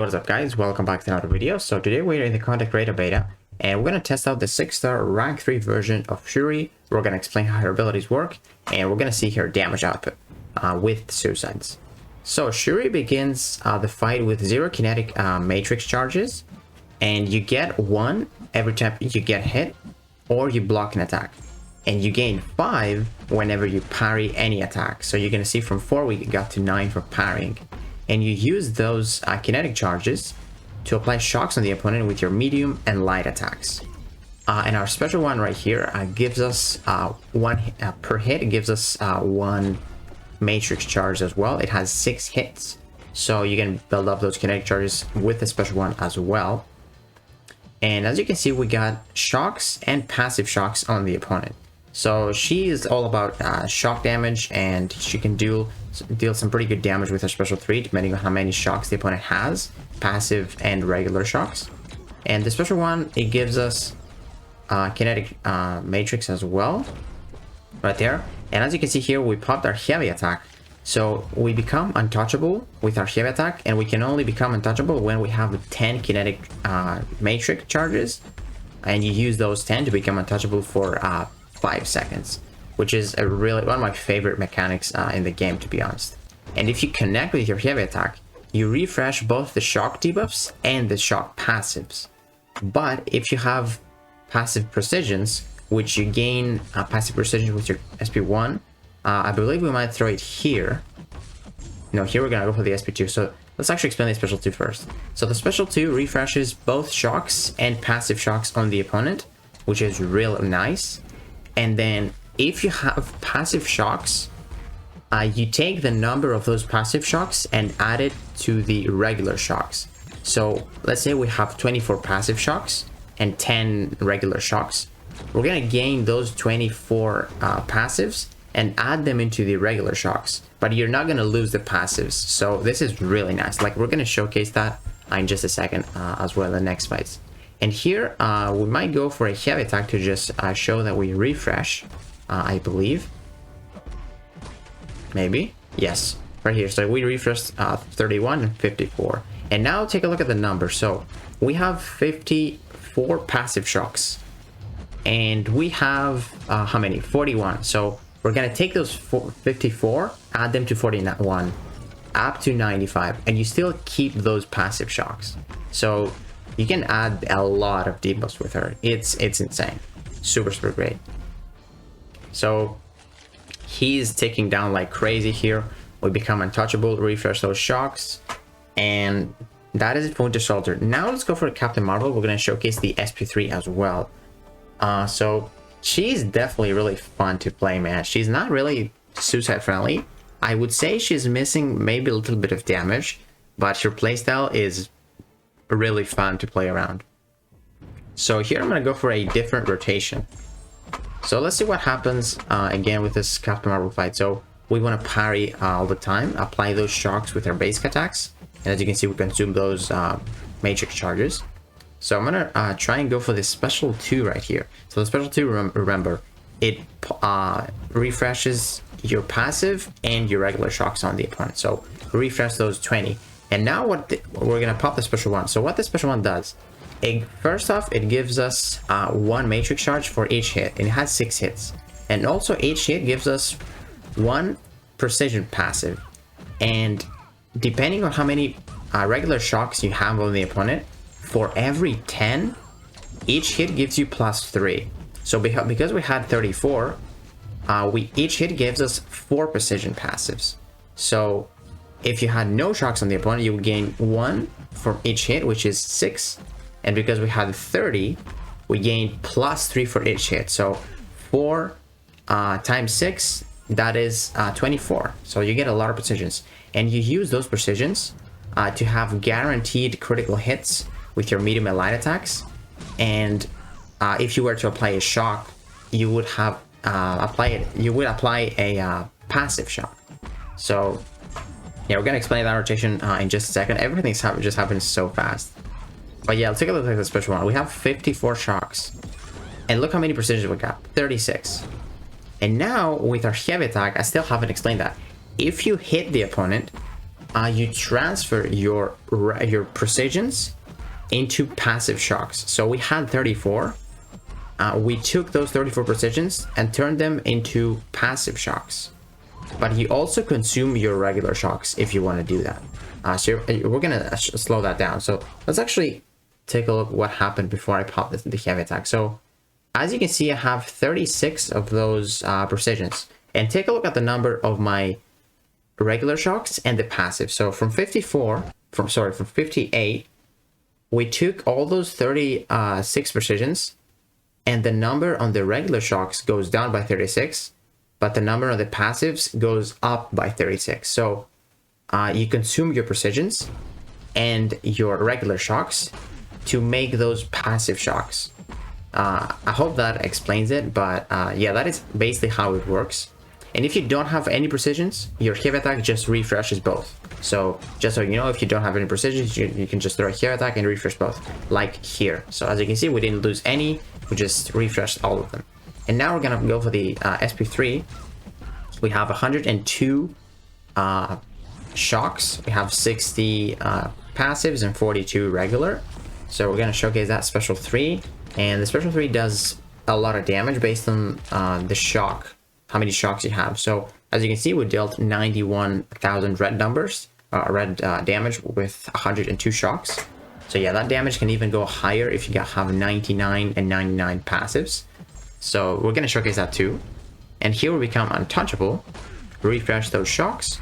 What is up, guys? Welcome back to another video. So today we're in the contact radar beta and we're going to test out the 6-star rank 3 version of Shuri. We're going to explain how her abilities work and we're going to see her damage output with suicides. So Shuri begins the fight with 0 kinetic matrix charges, and you get 1 every time you get hit or you block an attack, and you gain 5 whenever you parry any attack. So you're going to see from 4 we got to 9 for parrying. And you use those kinetic charges to apply shocks on the opponent with your medium and light attacks. And our special one right here gives us 1 per hit. It gives us 1 matrix charge as well. It has 6 hits, so you can build up those kinetic charges with the special one as well. And as you can see, we got shocks and passive shocks on the opponent. So she is all about shock damage, and she can deal some pretty good damage with her special 3 depending on how many shocks the opponent has, passive and regular shocks. And the special one, it gives us kinetic matrix as well right there. And as you can see here, we popped our heavy attack, so we become untouchable with our heavy attack, and we can only become untouchable when we have 10 kinetic matrix charges, and you use those 10 to become untouchable for 5 seconds, which is one of my favorite mechanics in the game, to be honest. And if you connect with your heavy attack, you refresh both the shock debuffs and the shock passives. But if you have passive precisions, which you gain passive precision with your SP1, I believe we might throw it here. No, here we're gonna go for the SP2. So let's actually explain the special 2 first. So the special 2 refreshes both shocks and passive shocks on the opponent, which is real nice. And then if you have passive shocks, you take the number of those passive shocks and add it to the regular shocks. So let's say we have 24 passive shocks and 10 regular shocks. We're gonna gain those 24 passives and add them into the regular shocks, but you're not gonna lose the passives. So this is really nice. Like, we're gonna showcase that in just a second as well in the next fights. And here we might go for a heavy attack to just show that we refresh, I believe. Maybe? Yes, right here. So we refreshed 31 and 54. And now take a look at the numbers. So we have 54 passive shocks. And we have, how many? 41. So we're going to take those 54, add them to 41, up to 95. And you still keep those passive shocks. So you can add a lot of debuffs with her. It's insane. Super great. So he's ticking down like crazy here. We become untouchable, refresh those shocks, and that is it for Winter Soldier. Now let's go for Captain Marvel. We're going to showcase the SP3 as well. So she's definitely really fun to play, man. She's not really suicide friendly. I would say she's missing maybe a little bit of damage, but her playstyle is really fun to play around. So here I'm going to go for a different rotation. So let's see what happens again with this Captain Marvel fight. So we want to parry all the time, apply those shocks with our basic attacks, and as you can see, we consume those matrix charges. So I'm going to try and go for this special 2 right here. So the special 2, remember, it refreshes your passive and your regular shocks on the opponent. So refresh those 20. And now we're going to pop the special 1. So what the special 1 does, first off, it gives us 1 matrix charge for each hit, and it has 6 hits. And also each hit gives us 1 precision passive. And depending on how many regular shocks you have on the opponent, for every 10, each hit gives you +3. So because we had 34, each hit gives us 4 precision passives. So if you had no shocks on the opponent, you would gain 1 from each hit, which is 6. And because we had 30, we gained +3 for each hit. So 4 times 6, that is 24. So you get a lot of precisions. And you use those precisions to have guaranteed critical hits with your medium and light attacks. And if you were to apply a shock, you would have apply a passive shock. So yeah, we're gonna explain that rotation in just a second. Everything just happens so fast. But yeah, let's take a look at the special one. We have 54 shocks. And look how many precisions we got. 36. And now with our heavy attack, I still haven't explained that. If you hit the opponent, you transfer your precisions into passive shocks. So we had 34. We took those 34 precisions and turned them into passive shocks. But you also consume your regular shocks if you want to do that. So we're gonna slow that down. So let's actually take a look what happened before I pop the heavy attack. So as you can see, I have 36 of those precisions. And take a look at the number of my regular shocks and the passive. So from 58, we took all those 36 precisions, and the number on the regular shocks goes down by 36, but the number on the passives goes up by 36. So you consume your precisions and your regular shocks to make those passive shocks. I hope that explains it, but yeah, that is basically how it works. And if you don't have any precisions, your heavy attack just refreshes both. So just so you know, if you don't have any precisions, you can just throw a heavy attack and refresh both, like here. So as you can see, we didn't lose any, we just refreshed all of them. And now we're gonna go for the SP3. We have 102 shocks, we have 60 passives and 42 regular. So we're gonna showcase that special 3, and the special 3 does a lot of damage based on the shock, how many shocks you have. So as you can see, we dealt 91,000 red numbers, damage with 102 shocks. So yeah, that damage can even go higher if you have 99 and 99 passives. So we're gonna showcase that too. And here we become untouchable, refresh those shocks,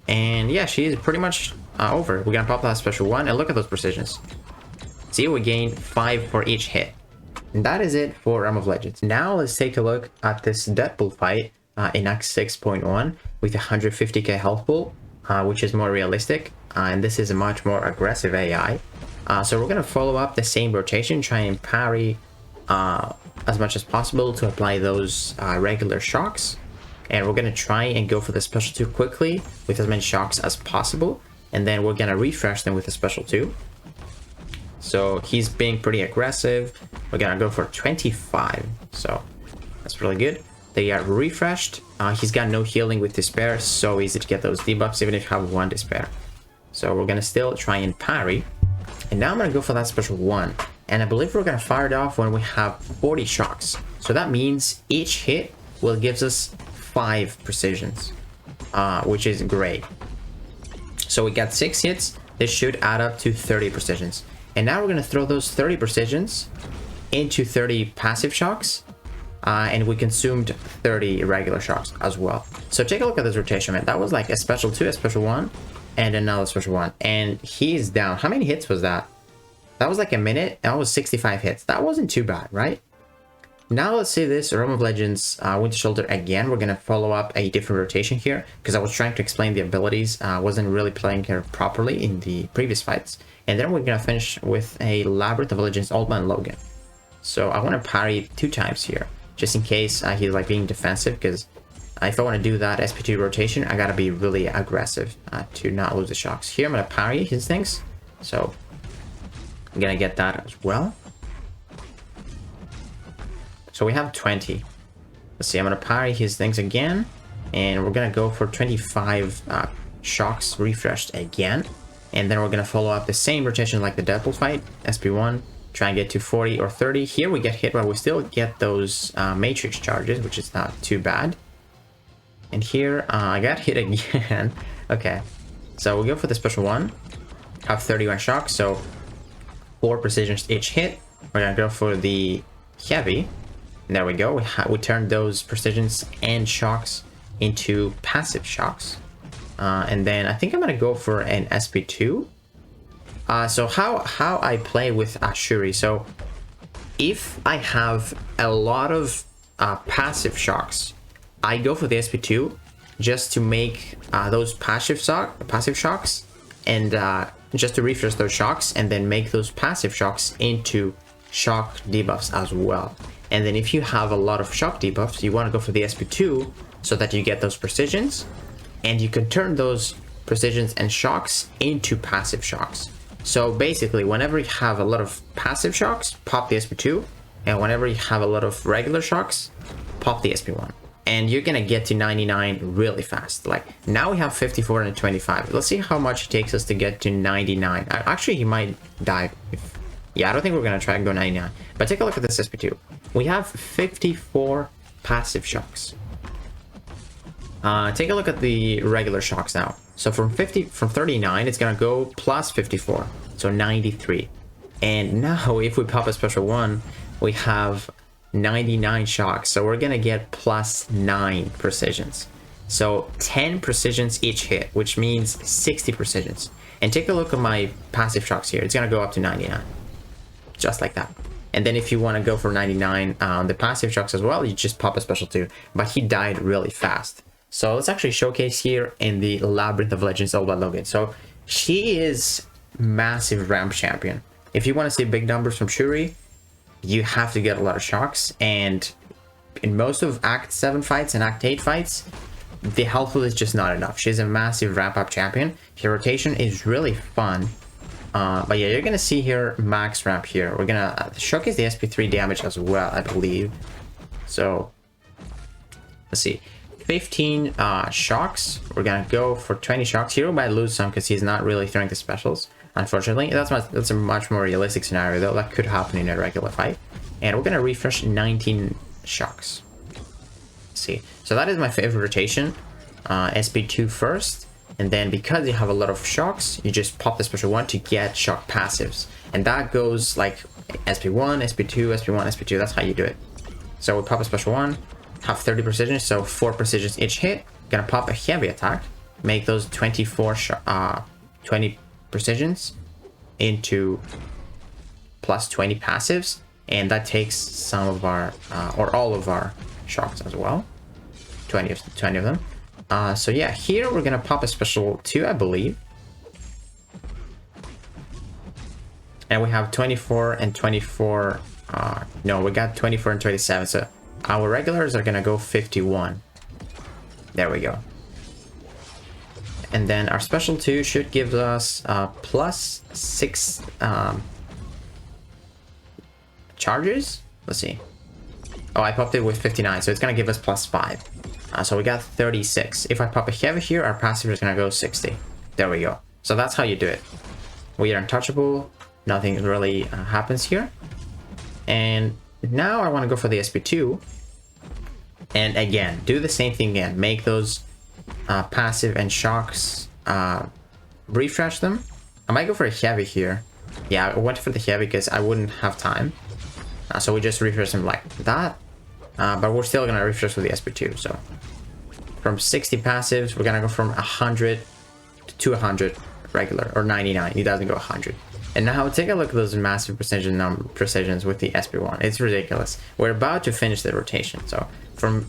and yeah, she is pretty much over. We're gonna pop that special 1 and look at those precisions. See, we gain 5 for each hit. And that is it for Realm of Legends. Now let's take a look at this Deadpool fight in Act 6.1 with 150k health pool, which is more realistic, and this is a much more aggressive AI. So we're gonna follow up the same rotation, try and parry as much as possible to apply those regular shocks, and we're gonna try and go for the special 2 quickly with as many shocks as possible, and then we're gonna refresh them with a special 2. So he's being pretty aggressive. We're gonna go for 25, so that's really good. They are refreshed. He's got no healing with despair, so easy to get those debuffs even if you have 1 despair. So we're gonna still try and parry, and now I'm gonna go for that special 1, and I believe we're gonna fire it off when we have 40 shocks. So that means each hit will gives us 5 precisions, which is great. So we got 6 hits. This should add up to 30 precisions. And now we're gonna throw those 30 precisions into 30 passive shocks, and we consumed 30 regular shocks as well. So take a look at this rotation, man. That was like a special 2, a special 1, and another special 1. And he's down. How many hits was that? That was like a minute, and that was 65 hits. That wasn't too bad, right? Now let's see this Realm of Legends Winter Soldier again. We're gonna follow up a different rotation here, because I was trying to explain the abilities. Wasn't really playing her properly in the previous fights. And then we're gonna finish with a Labyrinth of Legends Old Man Logan. So I want to parry 2 times here, just in case he's like being defensive, because if I want to do that SP2 rotation, I gotta be really aggressive to not lose the shocks. Here I'm gonna parry his things, so I'm gonna get that as well. So we have 20. Let's see, I'm gonna parry his things again, and we're gonna go for 25 shocks refreshed again. And then we're gonna follow up the same rotation like the Deadpool fight, SP1, try and get to 40 or 30. Here we get hit, but we still get those matrix charges, which is not too bad. And here I got hit again. Okay, so we'll go for the special 1. Have 31 shocks, so 4 precisions each hit. We're gonna go for the heavy. There we go. We turned those precisions and shocks into passive shocks. And then I think I'm gonna go for an SP2. So how I play with Shuri. So if I have a lot of passive shocks, I go for the SP2 just to make those passive shocks, and just to refresh those shocks, and then make those passive shocks into shock debuffs as well. And then if you have a lot of shock debuffs, you want to go for the SP2 so that you get those precisions, and you can turn those precisions and shocks into passive shocks. So basically, whenever you have a lot of passive shocks, pop the SP2, and whenever you have a lot of regular shocks, pop the SP1. and you're gonna get to 99 really fast. Like now we have 54 and 25. Let's see how much it takes us to get to 99. Actually, he might die. Yeah, I don't think we're gonna try and go 99. But take a look at this SP2. We have 54 passive shocks. Take a look at the regular shocks now. So from 39, it's gonna go plus 54, so 93. And now if we pop a special one, we have 99 shocks, so we're gonna get plus 9 precisions. So 10 precisions each hit, which means 60 precisions. And take a look at my passive shocks here. It's gonna go up to 99, just like that. And then if you want to go for 99 the passive shocks as well, you just pop a special 2. But he died really fast. So let's actually showcase here in the Labyrinth of Legends Old Man Logan. So she is massive ramp champion. If you want to see big numbers from Shuri, you have to get a lot of shocks. And in most of Act 7 fights and Act 8 fights, the health pool is just not enough. She's a massive ramp up champion. Her rotation is really fun. But yeah, you're gonna see here max ramp here. We're gonna showcase the SP3 damage as well, I believe. So let's see, 15 shocks. We're gonna go for 20 shocks. Hero might lose some because he's not really throwing the specials, unfortunately. That's a much more realistic scenario though. That could happen in a regular fight. And we're gonna refresh 19 shocks. Let's see, so that is my favorite rotation. SP2 first. And then because you have a lot of shocks, you just pop the special one to get shock passives. And that goes like SP1, SP2, SP1, SP2. That's how you do it. So we pop a special one, have 30 precision, so 4 precisions each hit. Gonna pop a heavy attack, make those 20 precisions into plus 20 passives. And that takes some of our, or all of our shocks as well. 20 of them. So yeah, here we're gonna pop a special 2, I believe. And we have 24 and 24. No, we got 24 and 27. So our regulars are gonna go 51. There we go. And then our special 2 should give us plus 6 charges. Let's see. Oh, I popped it with 59, so it's gonna give us plus 5. So we got 36. If I pop a heavy here, our passive is gonna go 60. There we go. So that's how you do it. We are untouchable. Nothing really happens here. And now I want to go for the SP2. And again, do the same thing again. Make those passive and shocks. Refresh them. I might go for a heavy here. Yeah, I went for the heavy because I wouldn't have time. So we just refresh them like that. But we're still gonna refresh with the SP2. So from 60 passives, we're gonna go from 100 to 100 regular, or 99. He doesn't go 100. And now take a look at those massive precisions with the SP1. It's ridiculous. We're about to finish the rotation. So from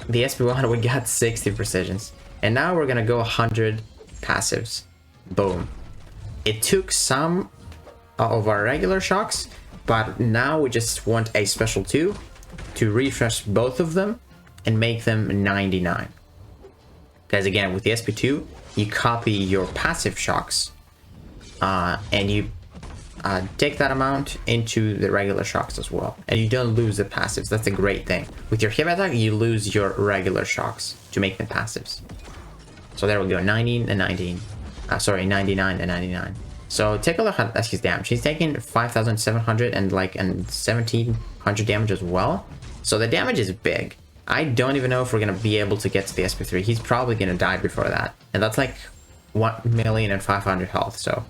the SP1, we got 60 precisions, and now we're gonna go 100 passives. Boom. It took some of our regular shocks, but now we just want a special 2 to refresh both of them and make them 99. Because again, with the SP2, you copy your passive shocks and you take that amount into the regular shocks as well. And you don't lose the passives. That's a great thing. With your heavy attack, you lose your regular shocks to make them passives. So there we go, 19 and 19. Sorry, 99 and 99. So take a look at his damage. He's taking 5,700 and like 1,700 damage as well. So the damage is big. I don't even know if we're gonna be able to get to the SP3. He's probably gonna die before that. And that's like 1,500,000 health. So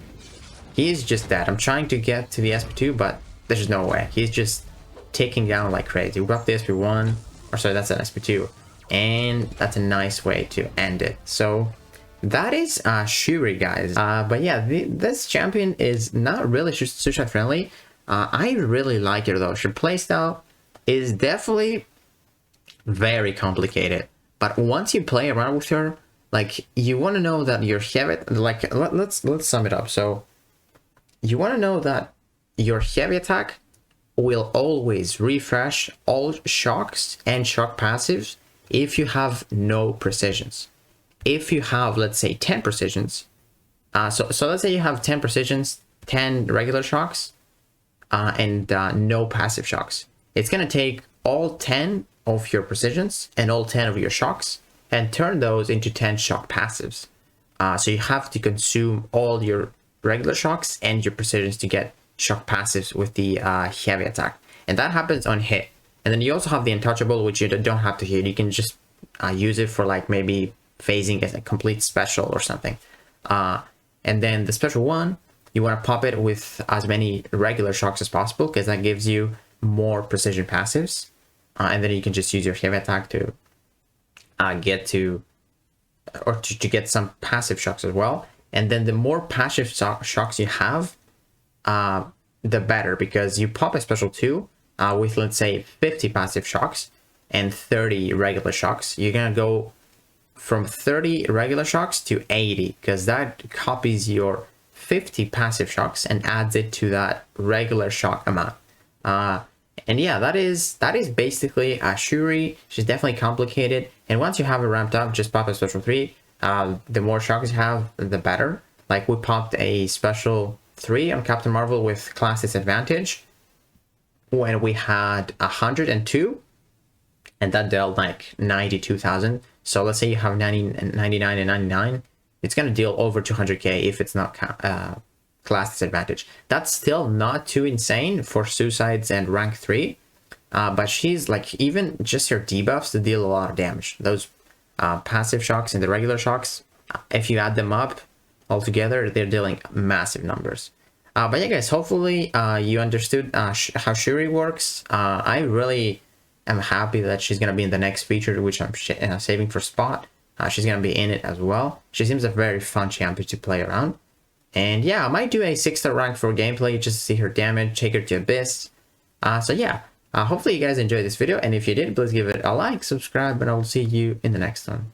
he is just dead. I'm trying to get to the SP2, but there's no way. He's just taking down like crazy. We got the SP1, or sorry, that's an SP2. And that's a nice way to end it. So that is Shuri, guys. But yeah, this champion is not really suicide friendly. I really like her though. Her playstyle is definitely very complicated. But once you play around with her, like, you want to know that your heavy, like, let's sum it up. So you want to know that your heavy attack will always refresh all shocks and shock passives if you have no precisions. If you have, let's say, 10 precisions, so let's say you have 10 precisions, 10 regular shocks, and no passive shocks. It's gonna take all 10 of your precisions and all 10 of your shocks and turn those into 10 shock passives. So you have to consume all your regular shocks and your precisions to get shock passives with the heavy attack. And that happens on hit. And then you also have the untouchable, which you don't have to hit. You can just use it for like maybe phasing as a complete special or something. And then the special one, you want to pop it with as many regular shocks as possible because that gives you more precision passives. And then you can just use your heavy attack to get to get some passive shocks as well. And then the more passive shocks you have, the better, because you pop a special 2 with, let's say, 50 passive shocks and 30 regular shocks. You're gonna go from 30 regular shocks to 80 because that copies your 50 passive shocks and adds it to that regular shock amount. And yeah, that is basically Shuri. She's definitely complicated, and once you have it ramped up, just pop a special 3. The more shocks you have, the better. Like we popped a special 3 on Captain Marvel with class disadvantage when we had 102, and that dealt like 92,000. So let's say you have 99 and 99, it's gonna deal over 200k if it's not class disadvantage. That's still not too insane for suicides and rank 3, but she's like, even just her debuffs to deal a lot of damage. Those passive shocks and the regular shocks, if you add them up all together, they're dealing massive numbers. But yeah, guys, hopefully you understood how Shuri works. I really am happy that she's gonna be in the next feature, which I'm saving for Spot. She's gonna be in it as well. She seems a very fun champion to play around. And yeah, I might do a 6-star rank for gameplay just to see her damage, take her to Abyss. So yeah, hopefully you guys enjoyed this video, and if you did, please give it a like, subscribe, and I will see you in the next one.